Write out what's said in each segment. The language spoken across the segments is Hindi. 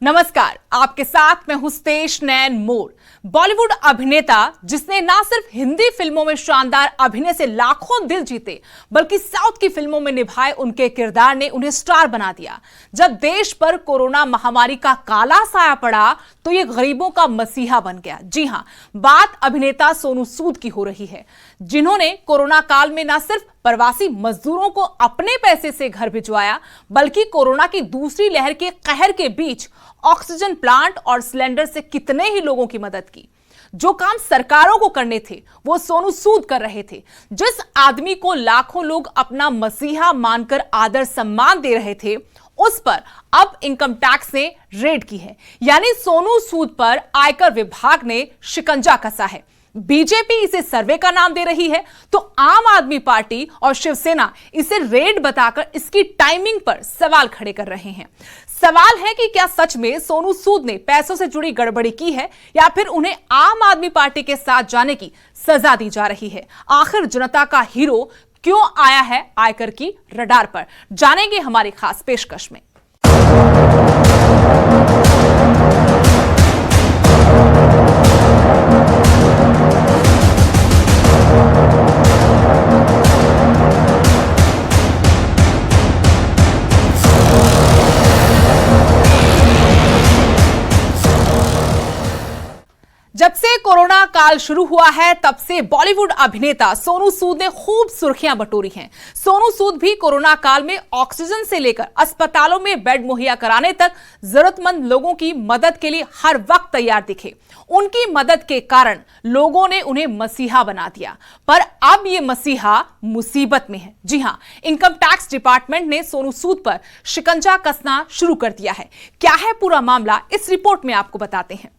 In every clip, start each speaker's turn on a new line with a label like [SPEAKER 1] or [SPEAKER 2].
[SPEAKER 1] नमस्कार, आपके साथ मैं हूं तेज नैन मोर। बॉलीवुड अभिनेता जिसने ना सिर्फ हिंदी फिल्मों में शानदार अभिनय से लाखों दिल जीते, बल्कि साउथ की फिल्मों में निभाए उनके किरदार ने उन्हें स्टार बना दिया। जब देश पर कोरोना महामारी का काला साया पड़ा तो ये गरीबों का मसीहा बन गया। जी हां, बात अभिनेता सोनू सूद की हो रही है, जिन्होंने कोरोना काल में न सिर्फ प्रवासी मजदूरों को अपने पैसे से घर भिजवाया, बल्कि कोरोना की दूसरी लहर के कहर के बीच ऑक्सीजन प्लांट और सिलेंडर से कितने ही लोगों की मदद की। जो काम सरकारों को करने थे वो सोनू सूद कर रहे थे। जिस आदमी को लाखों लोग अपना मसीहा मानकर आदर सम्मान दे रहे थे, उस पर अब इनकम टैक्स ने रेड की है। यानी सोनू सूद पर आयकर विभाग ने शिकंजा कसा है। बीजेपी इसे सर्वे का नाम दे रही है तो आम आदमी पार्टी और शिवसेना इसे रेड बताकर इसकी टाइमिंग पर सवाल खड़े कर रहे हैं। सवाल है कि क्या सच में सोनू सूद ने पैसों से जुड़ी गड़बड़ी की है या फिर उन्हें आम आदमी पार्टी के साथ जाने की सजा दी जा रही है। आखिर जनता का हीरो क्यों आया है आयकर की रडार पर, जानेंगे हमारी खास पेशकश में। जब से कोरोना काल शुरू हुआ है तब से बॉलीवुड अभिनेता सोनू सूद ने खूब सुर्खियां बटोरी हैं। सोनू सूद भी कोरोना काल में ऑक्सीजन से लेकर अस्पतालों में बेड मुहैया कराने तक जरूरतमंद लोगों की मदद के लिए हर वक्त तैयार दिखे। उनकी मदद के कारण लोगों ने उन्हें मसीहा बना दिया, पर अब ये मसीहा मुसीबत में है। जी हां, इनकम टैक्स डिपार्टमेंट ने सोनू सूद पर शिकंजा कसना शुरू कर दिया है। क्या है पूरा मामला, इस रिपोर्ट में आपको बताते हैं।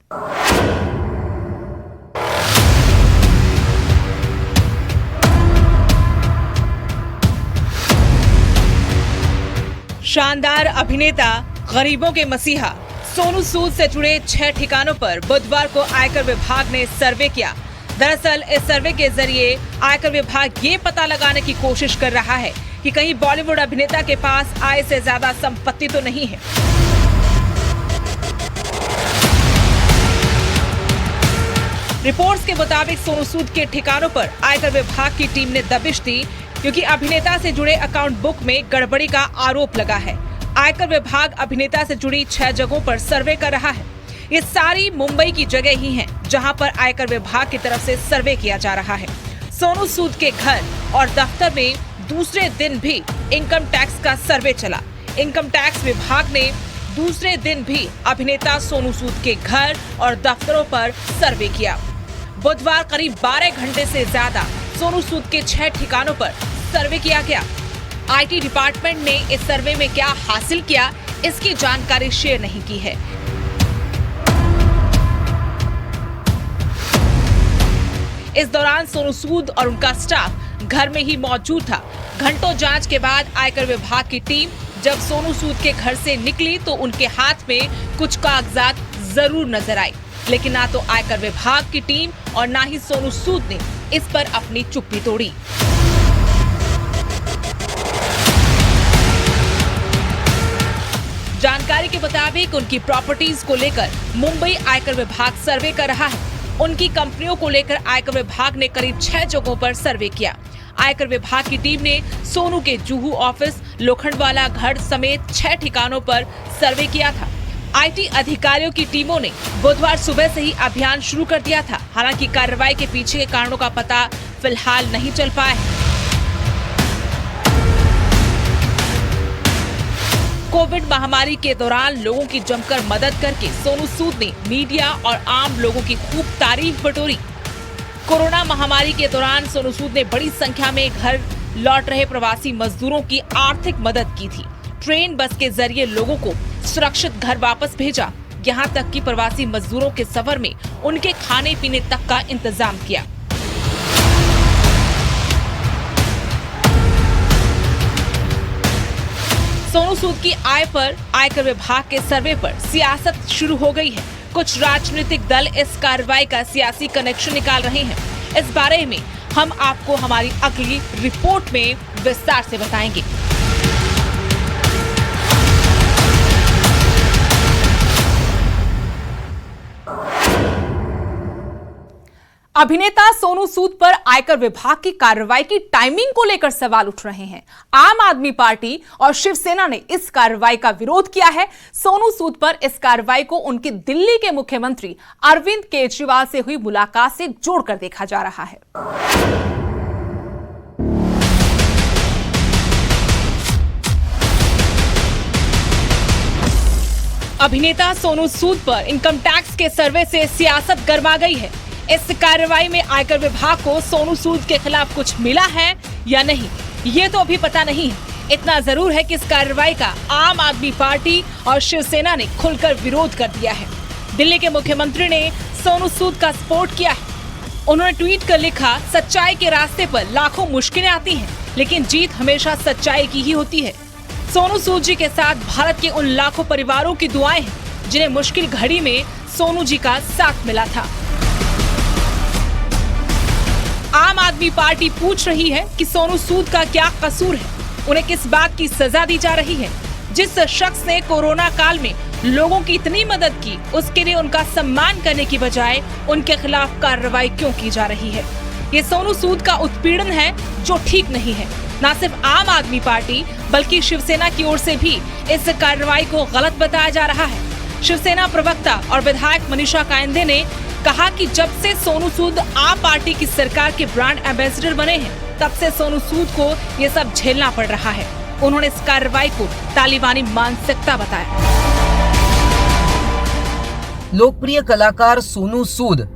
[SPEAKER 1] शानदार अभिनेता, गरीबों के मसीहा सोनू सूद से जुड़े 6 ठिकानों पर बुधवार को आयकर विभाग ने सर्वे किया। दरअसल इस सर्वे के जरिए आयकर विभाग ये पता लगाने की कोशिश कर रहा है कि कहीं बॉलीवुड अभिनेता के पास आय से ज्यादा संपत्ति तो नहीं है। रिपोर्ट्स के मुताबिक सोनू सूद के ठिकानों पर आयकर विभाग की टीम ने दबिश दी क्योंकि अभिनेता से जुड़े अकाउंट बुक में गड़बड़ी का आरोप लगा है। आयकर विभाग अभिनेता से जुड़ी 6 जगहों पर सर्वे कर रहा है। ये सारी मुंबई की जगह ही हैं, जहां पर आयकर विभाग की तरफ से सर्वे किया जा रहा है। सोनू सूद के घर और दफ्तर में दूसरे दिन भी इनकम टैक्स का सर्वे चला। इनकम टैक्स विभाग ने दूसरे दिन भी अभिनेता सोनू सूद के घर और दफ्तरों पर सर्वे किया। बुधवार करीब 12 घंटे से ज्यादा सोनू सूद के 6 ठिकानों पर सर्वे किया गया। आईटी डिपार्टमेंट ने इस सर्वे में क्या हासिल किया, इसकी जानकारी शेयर नहीं की है। इस दौरान सोनू सूद और उनका स्टाफ घर में ही मौजूद था। घंटों जांच के बाद आयकर विभाग की टीम जब सोनू सूद के घर से निकली तो उनके हाथ में कुछ कागजात जरूर नजर आए, लेकिन ना तो आयकर विभाग की टीम और ना ही सोनू सूद ने इस पर अपनी चुप्पी तोड़ी। जानकारी के मुताबिक उनकी प्रॉपर्टीज को लेकर मुंबई आयकर विभाग सर्वे कर रहा है। उनकी कंपनियों को लेकर आयकर विभाग ने करीब 6 जगहों पर सर्वे किया। आयकर विभाग की टीम ने सोनू के जुहू ऑफिस, लोखंडवाला घर समेत 6 ठिकानों पर सर्वे किया था। आईटी अधिकारियों की टीमों ने बुधवार सुबह से ही अभियान शुरू कर दिया था। हालांकि कार्रवाई के पीछे के कारणों का पता फिलहाल नहीं चल पाया है। कोविड महामारी के दौरान लोगों की जमकर मदद करके सोनू सूद ने मीडिया और आम लोगों की खूब तारीफ बटोरी। कोरोना महामारी के दौरान सोनू सूद ने बड़ी संख्या में घर लौट रहे प्रवासी मजदूरों की आर्थिक मदद की थी। ट्रेन बस के जरिए लोगों को सुरक्षित घर वापस भेजा। यहाँ तक कि प्रवासी मजदूरों के सफर में उनके खाने पीने तक का इंतजाम किया। सोनू सूद की आय पर आयकर विभाग के सर्वे पर सियासत शुरू हो गई है। कुछ राजनीतिक दल इस कार्रवाई का सियासी कनेक्शन निकाल रहे हैं। इस बारे में हम आपको हमारी अगली रिपोर्ट में विस्तार से बताएंगे। अभिनेता सोनू सूद पर आयकर विभाग की कार्रवाई की टाइमिंग को लेकर सवाल उठ रहे हैं। आम आदमी पार्टी और शिवसेना ने इस कार्रवाई का विरोध किया है। सोनू सूद पर इस कार्रवाई को उनकी दिल्ली के मुख्यमंत्री अरविंद केजरीवाल से हुई मुलाकात से जोड़कर देखा जा रहा है। अभिनेता सोनू सूद पर इनकम टैक्स के सर्वे से सियासत गर्मा गई है। इस कार्रवाई में आयकर विभाग को सोनू सूद के खिलाफ कुछ मिला है या नहीं, ये तो अभी पता नहीं है। इतना जरूर है कि इस कार्रवाई का आम आदमी पार्टी और शिवसेना ने खुलकर विरोध कर दिया है। दिल्ली के मुख्यमंत्री ने सोनू सूद का सपोर्ट किया है। उन्होंने ट्वीट कर लिखा, सच्चाई के रास्ते पर लाखों मुश्किलें आती हैं, लेकिन जीत हमेशा सच्चाई की ही होती है। सोनू सूद जी के साथ भारत के उन लाखों परिवारों की दुआएं हैं जिन्हें मुश्किल घड़ी में सोनू जी का साथ मिला था। आम आदमी पार्टी पूछ रही है कि सोनू सूद का क्या कसूर है, उन्हें किस बात की सजा दी जा रही है। जिस शख्स ने कोरोना काल में लोगों की इतनी मदद की, उसके लिए उनका सम्मान करने की बजाय उनके खिलाफ कार्रवाई क्यों की जा रही है? ये सोनू सूद का उत्पीड़न है जो ठीक नहीं है। न सिर्फ आम आदमी पार्टी बल्कि शिवसेना की ओर से भी इस कार्रवाई को गलत बताया जा रहा है। शिवसेना प्रवक्ता और विधायक मनीषा कायंदे ने कहा कि जब से सोनू सूद आप पार्टी की सरकार के ब्रांड एम्बेसडर बने हैं, तब से सोनू सूद को ये सब झेलना पड़ रहा है। उन्होंने इस कार्रवाई को तालिबानी मानसिकता बताया।
[SPEAKER 2] लोकप्रिय कलाकार सोनू सूद,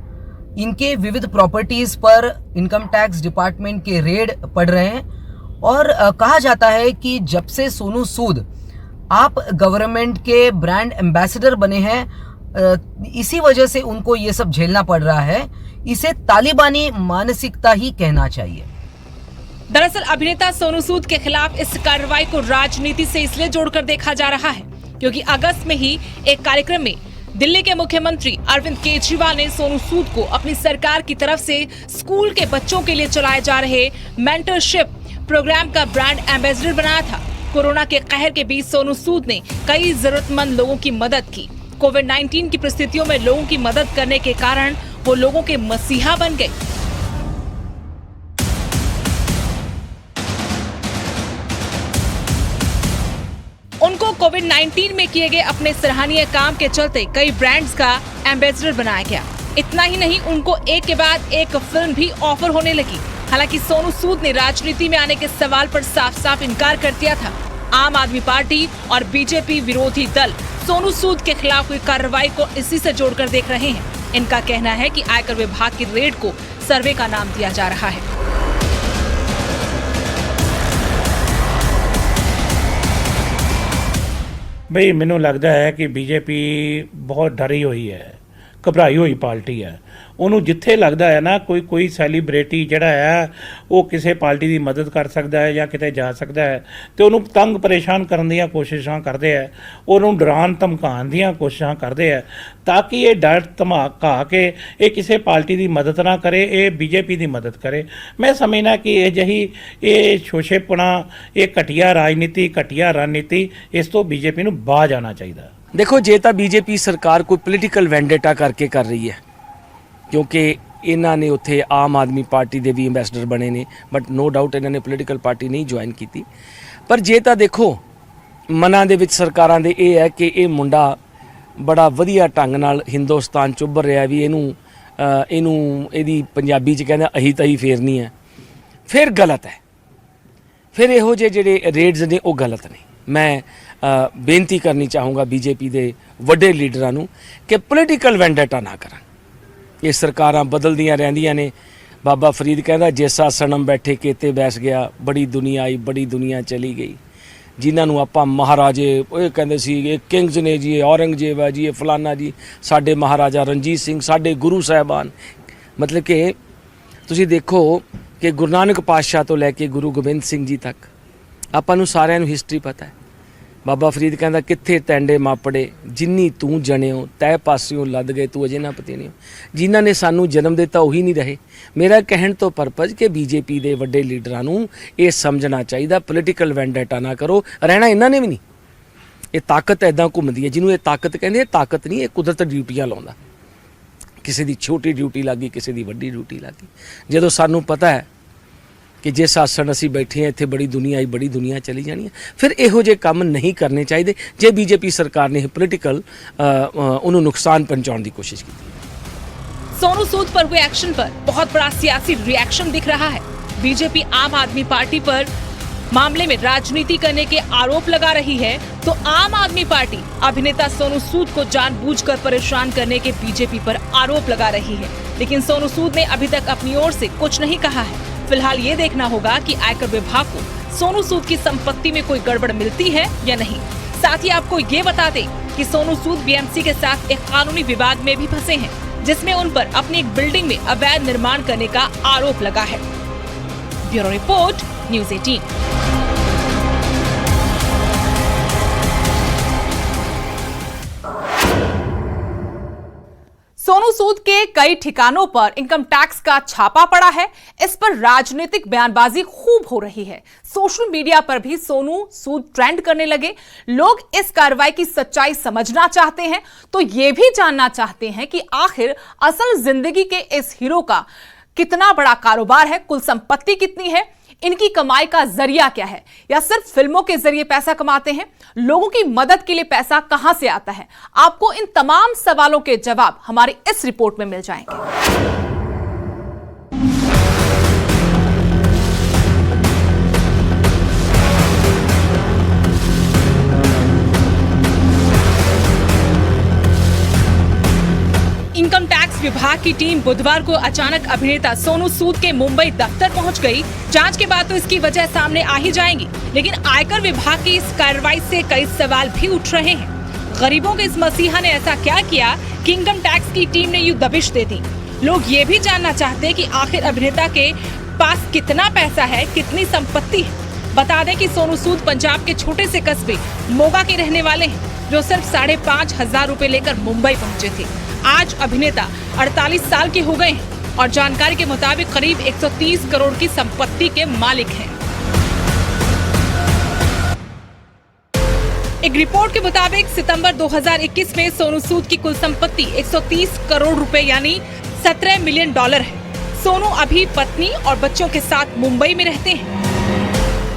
[SPEAKER 2] इनके विविध प्रॉपर्टीज पर इनकम टैक्स डिपार्टमेंट के रेड पड़ रहे हैं और कहा जाता है कि जब से सोनू सूद आप गवर्नमेंट के ब्रांड एम्बेसडर बने हैं, इसी वजह से उनको ये सब झेलना पड़ रहा है। इसे तालिबानी मानसिकता ही कहना चाहिए।
[SPEAKER 1] दरअसल अभिनेता सोनू सूद के खिलाफ इस कार्रवाई को राजनीति से इसलिए जोड़कर देखा जा रहा है क्योंकि अगस्त में ही एक कार्यक्रम में दिल्ली के मुख्यमंत्री अरविंद केजरीवाल ने सोनू सूद को अपनी सरकार की तरफ से स्कूल के बच्चों के लिए चलाए जा रहे मेंटरशिप प्रोग्राम का ब्रांड एम्बेसडर बनाया था। कोरोना के कहर के बीच सोनू सूद ने कई जरूरतमंद लोगों की मदद की। कोविड-19 की परिस्थितियों में लोगों की मदद करने के कारण वो लोगों के मसीहा बन गए। उनको कोविड-19 में किए गए अपने सराहनीय काम के चलते कई ब्रांड्स का एम्बेसडर बनाया गया। इतना ही नहीं, उनको एक के बाद एक फिल्म भी ऑफर होने लगी। हालांकि सोनू सूद ने राजनीति में आने के सवाल पर साफ साफ इनकार कर दिया था। आम आदमी पार्टी और बीजेपी विरोधी दल सोनू सूद के खिलाफ हुई कार्रवाई को इसी से जोड़कर देख रहे हैं। इनका कहना है कि आयकर विभाग की रेड को सर्वे का नाम दिया जा रहा है।
[SPEAKER 3] भाई मैनू लगता है कि बीजेपी बहुत डरी हुई है, घबराई हुई पार्टी है। ਉਹਨੂੰ ਜਿੱਥੇ ਲੱਗਦਾ ਹੈ ਨਾ ਕੋਈ ਸੈਲੀਬ੍ਰਿਟੀ ਜਿਹੜਾ ਹੈ ਉਹ ਕਿਸੇ ਪਾਰਟੀ ਦੀ ਮਦਦ ਕਰ ਸਕਦਾ ਹੈ ਜਾਂ ਕਿਤੇ ਜਾ ਸਕਦਾ ਹੈ ਤੇ ਉਹਨੂੰ ਤੰਗ ਪਰੇਸ਼ਾਨ ਕਰਨ ਦੀਆਂ ਕੋਸ਼ਿਸ਼ਾਂ ਕਰਦੇ ਆ, ਉਹਨੂੰ ਡਰਾਉਣ ਧਮਕਾਉਣ ਦੀਆਂ ਕੋਸ਼ਿਸ਼ਾਂ ਕਰਦੇ ਆ ਤਾਂ ਕਿ ਇਹ ਡਰ ਧਮਕਾ ਕੇ ਇਹ ਕਿਸੇ ਪਾਰਟੀ ਦੀ ਮਦਦ ਨਾ ਕਰੇ, ਇਹ ਬੀਜੇਪੀ ਦੀ ਮਦਦ ਕਰੇ। ਮੈਂ ਸਮਝਦਾ ਕਿ ਇਹ ਜਿਹੀ ਇਹ ਸ਼ੋਸ਼ੇਪਣਾ, ਇਹ ਘਟੀਆ ਰਾਜਨੀਤੀ, ਘਟੀਆ ਰਣਨੀਤੀ, ਇਸ ਤੋਂ ਬੀਜੇਪੀ ਨੂੰ ਬਾਹਰ ਆਉਣਾ ਚਾਹੀਦਾ।
[SPEAKER 4] देखो जे तो बीजेपी सरकार कोई पोलीटिकल वैंडेटा करके कर रही है क्योंकि इन्होंने उत्थे आम आदमी पार्टी के भी अंबैसडर बने ने, बट नो डाउट इन्होंने पोलीटिकल पार्टी नहीं ज्वाइन की। पर जे तो देखो मनां दे विच सरकारां दे ये है कि ये मुंडा बड़ा वधिया ढंग नाल हिंदुस्तान च उभर रहा भी इनू इहदी पंजाबी च कहंदे अही तही फेरनी है, फिर गलत है। फिर इहो जे जिहड़े रेड्स ने वो गलत ने। मैं बेनती करनी चाहूँगा बीजेपी के वड्डे लीडरां नूं कि पोलीटिकल वैंडेटा ना करन। ये सरकारां बदलदियां रहिंदियां ने। बाबा फरीद कहंदा जैसा सनम बैठे केते बैस गया, बड़ी दुनिया आई बड़ी दुनिया चली गई। जिन्हां नूं आपां महाराजे ये कहंदे सी, ये किंग्स ने जी, ये औरंगजेब है जी, ये फलाना जी, साडे महाराजा रणजीत सिंह, साडे गुरु साहिबान। मतलब कि तुसीं देखो कि गुरु नानक पातशाह तो लैके गुरु गोबिंद सिंह जी तक आपां नूं सारिआं नूं हिस्टरी पता है। बाबा फरीद कहता कित्थे टैंडे मापड़े जिन्नी तू जणियो तै पासियों लद गए तू अजे ना पतीनियो। जिन्हां ने सानू जन्म दिता उही नहीं रहे। मेरा कहण तो परपज कि बीजेपी के वड्डे लीडरां नूं ये समझना चाहिए पोलीटिकल वैंडेटा ना करो। रहना इन्हां ने भी नहीं, ये ताकत इदां घुमदी है जिन्हों ये ताकत कहंदे। ताकत नहीं, ये कुदरत ड्यूटियां लाउंदा। ਕਿਸੇ ਦੀ ਛੋਟੀ ਡਿਊਟੀ ਲੱਗ ਗਈ, ਕਿਸੇ ਦੀ ਵੱਡੀ ਡਿਊਟੀ ਲੱਗ ਗਈ। ਜਦੋਂ ਸਾਨੂੰ ਪਤਾ ਹੈ ਕਿ ਜਿਸ ਆਸਣ ਅਸੀਂ ਬੈਠੇ ਹਾਂ ਇੱਥੇ ਬੜੀ ਦੁਨੀਆ ਆਈ, ਬੜੀ ਦੁਨੀਆ ਚਲੀ ਜਾਣੀ ਹੈ, ਫਿਰ ਇਹੋ ਜਿਹੇ ਕੰਮ ਨਹੀਂ ਕਰਨੇ ਚਾਹੀਦੇ ਜੇ ਬੀਜੇਪੀ ਸਰਕਾਰ ਨੇ ਪੋਲੀਟੀਕਲ ਉਹਨੂੰ ਨੁਕਸਾਨ पहुंचाने की कोशिश की।
[SPEAKER 1] सोनू सूद पर हुए एक्शन पर बहुत बड़ा सियासी रिएक्शन दिख रहा है। बीजेपी आम आदमी पार्टी पर मामले में राजनीति करने के आरोप लगा रही है, तो आम आदमी पार्टी अभिनेता सोनू सूद को जानबूझकर परेशान करने के बीजेपी पर आरोप लगा रही है। लेकिन सोनू सूद ने अभी तक अपनी ओर से कुछ नहीं कहा है। फिलहाल ये देखना होगा कि आयकर विभाग को सोनू सूद की संपत्ति में कोई गड़बड़ मिलती है या नहीं। साथ ही आपको ये बता दें कि सोनू सूद बीएमसी के साथ एक कानूनी विवाद में भी फंसे हैं, जिसमें उन पर अपनी एक बिल्डिंग में अवैध निर्माण करने का आरोप लगा है। Bureau report, news 18। Sonu Sood के कई ठिकानों पर इनकम टैक्स का छापा पड़ा है। इस पर राजनीतिक बयानबाजी खूब हो रही है। सोशल मीडिया पर भी सोनू सूद ट्रेंड करने लगे। लोग इस कार्रवाई की सच्चाई समझना चाहते हैं, तो ये भी जानना चाहते हैं कि आखिर असल जिंदगी के इस हीरो का कितना बड़ा कारोबार है, कुल संपत्ति कितनी है, इनकी कमाई का जरिया क्या है, या सिर्फ फिल्मों के जरिए पैसा कमाते हैं। लोगों की मदद के लिए पैसा कहां से आता है? आपको इन तमाम सवालों के जवाब हमारी इस रिपोर्ट में मिल जाएंगे। इनकम टैक्स विभाग की टीम बुधवार को अचानक अभिनेता सोनू सूद के मुंबई दफ्तर पहुंच गई। जांच के बाद तो इसकी वजह सामने आ ही जाएगी, लेकिन आयकर विभाग की इस कार्रवाई से कई सवाल भी उठ रहे हैं। गरीबों के इस मसीहा ने ऐसा क्या किया कि इनकम टैक्स की टीम ने यूं दबिश दे दी? लोग ये भी जानना चाहते हैं कि आखिर अभिनेता के पास कितना पैसा है, कितनी संपत्ति है। बता दें कि सोनू सूद पंजाब के छोटे से कस्बे मोगा के रहने वाले हैं, जो सिर्फ 5,500 रुपए लेकर मुंबई पहुंचे थे। आज अभिनेता 48 साल के हो गए हैं और जानकारी के मुताबिक करीब 130 करोड़ की संपत्ति के मालिक हैं। एक रिपोर्ट के मुताबिक सितंबर 2021 में सोनू सूद की कुल संपत्ति 130 करोड़ रुपए यानी $17 मिलियन है। सोनू अभी पत्नी और बच्चों के साथ मुंबई में रहते हैं।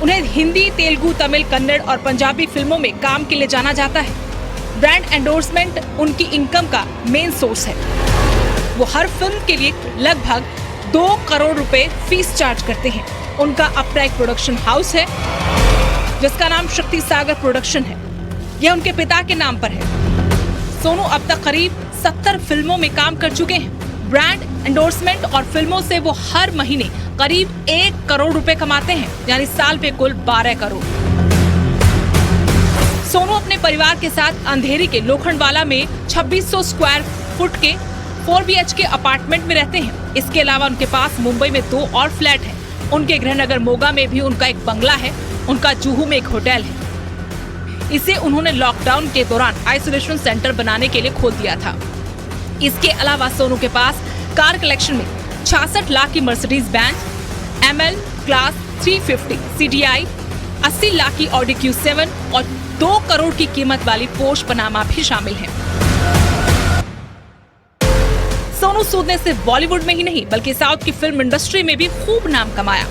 [SPEAKER 1] उन्हें हिंदी, तेलुगु, तमिल, कन्नड़ और पंजाबी फिल्मों में काम के लिए जाना जाता है। ब्रांड एंडोर्समेंट उनकी इनकम का मेन सोर्स है। वो हर फिल्म के लिए लगभग 2 करोड़ रुपए फीस चार्ज करते हैं। उनका अपना एक प्रोडक्शन हाउस है जिसका नाम शक्ति सागर प्रोडक्शन है। यह उनके पिता के नाम पर है। सोनू अब तक करीब 70 फिल्मों में काम कर चुके हैं। ब्रांड एंडोर्समेंट और फिल्मों से वो हर महीने करीब 1 करोड़ रुपए कमाते हैं, यानी साल पे कुल 12 करोड़। सोनू अपने परिवार के साथ अंधेरी के लोखंडवाला में 2600 स्क्वायर फुट के 4 BHK अपार्टमेंट में रहते हैं। इसके अलावा उनके पास मुंबई में 2 और फ्लैट हैं। उनके गृहनगर मोगा में भी उनका एक बंगला है। उनका जुहू में एक होटल है। इसे उन्होंने लॉकडाउन के दौरान आइसोलेशन सेंटर बनाने के लिए खोल दिया था। इसके अलावा सोनू के पास कार कलेक्शन में 66 लाख की Mercedes Benz, ML class 350 CDI, 80 lakh की ऑडी Q7 और 2 करोड़ की कीमत वाली पोर्श पनामा भी शामिल है। सोनू सूद ने सिर्फ बॉलीवुड में ही नहीं बल्कि साउथ की फिल्म इंडस्ट्री में भी खूब नाम कमाया।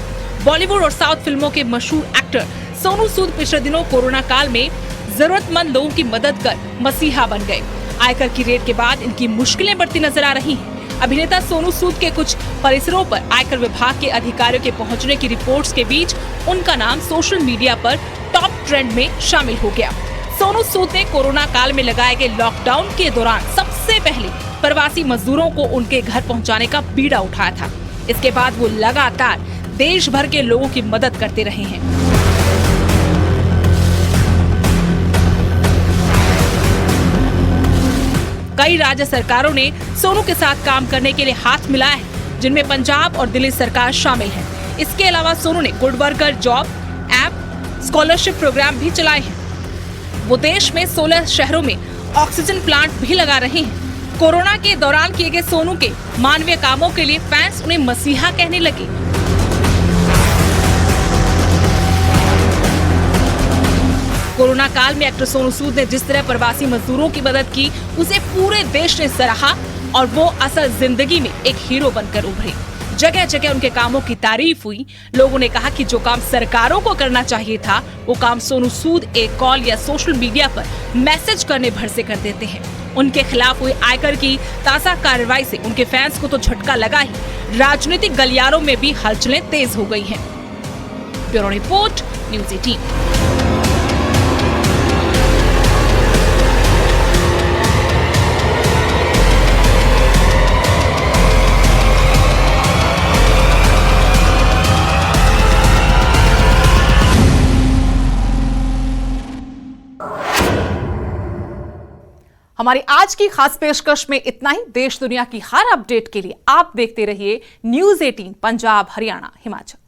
[SPEAKER 1] बॉलीवुड और साउथ फिल्मों के मशहूर एक्टर सोनू सूद पिछले दिनों कोरोना काल में जरूरतमंद लोगों की मदद कर मसीहा बन गए। आयकर की रेड के बाद इनकी मुश्किलें बढ़ती नजर आ रही हैं। अभिनेता सोनू सूद के कुछ परिसरों पर आयकर विभाग के अधिकारियों के पहुंचने की रिपोर्ट्स के बीच उनका नाम सोशल मीडिया पर टॉप ट्रेंड में शामिल हो गया। सोनू सूद ने कोरोना काल में लगाए गए लॉकडाउन के दौरान सबसे पहले प्रवासी मजदूरों को उनके घर पहुंचाने का बीड़ा उठाया था। इसके बाद वो लगातार देश भर के लोगों की मदद करते रहे हैं। कई राज्य सरकारों ने सोनू के साथ काम करने के लिए हाथ मिलाया है, जिनमें पंजाब और दिल्ली सरकार शामिल है। इसके अलावा सोनू ने good worker job app scholarship program भी चलाए हैं। वो देश में 16 शहरों में ऑक्सीजन प्लांट भी लगा रहे हैं। कोरोना के दौरान किए गए सोनू के मानवीय कामों के लिए फैंस उन्हें मसीहा कहने लगे। कोरोना काल में एक्टर सोनू सूद ने जिस तरह प्रवासी मजदूरों की मदद की, उसे पूरे देश ने सराहा और वो असल जिंदगी में एक हीरो बनकर उभरे। जगह जगह उनके कामों की तारीफ हुई। लोगों ने कहा कि जो काम सरकारों को करना चाहिए था, वो काम सोनू सूद एक कॉल या सोशल मीडिया पर मैसेज करने भर से कर देते हैं। उनके खिलाफ हुई आयकर की ताजा कार्रवाई से उनके फैंस को तो झटका लगा ही, राजनीतिक गलियारों में भी हलचलें तेज हो गई हैं। Bureau report, news 18। हमारी आज की खास पेशकश में इतना ही। देश दुनिया की हर अपडेट के लिए आप देखते रहिए न्यूज़ 18 पंजाब, हरियाणा, हिमाचल।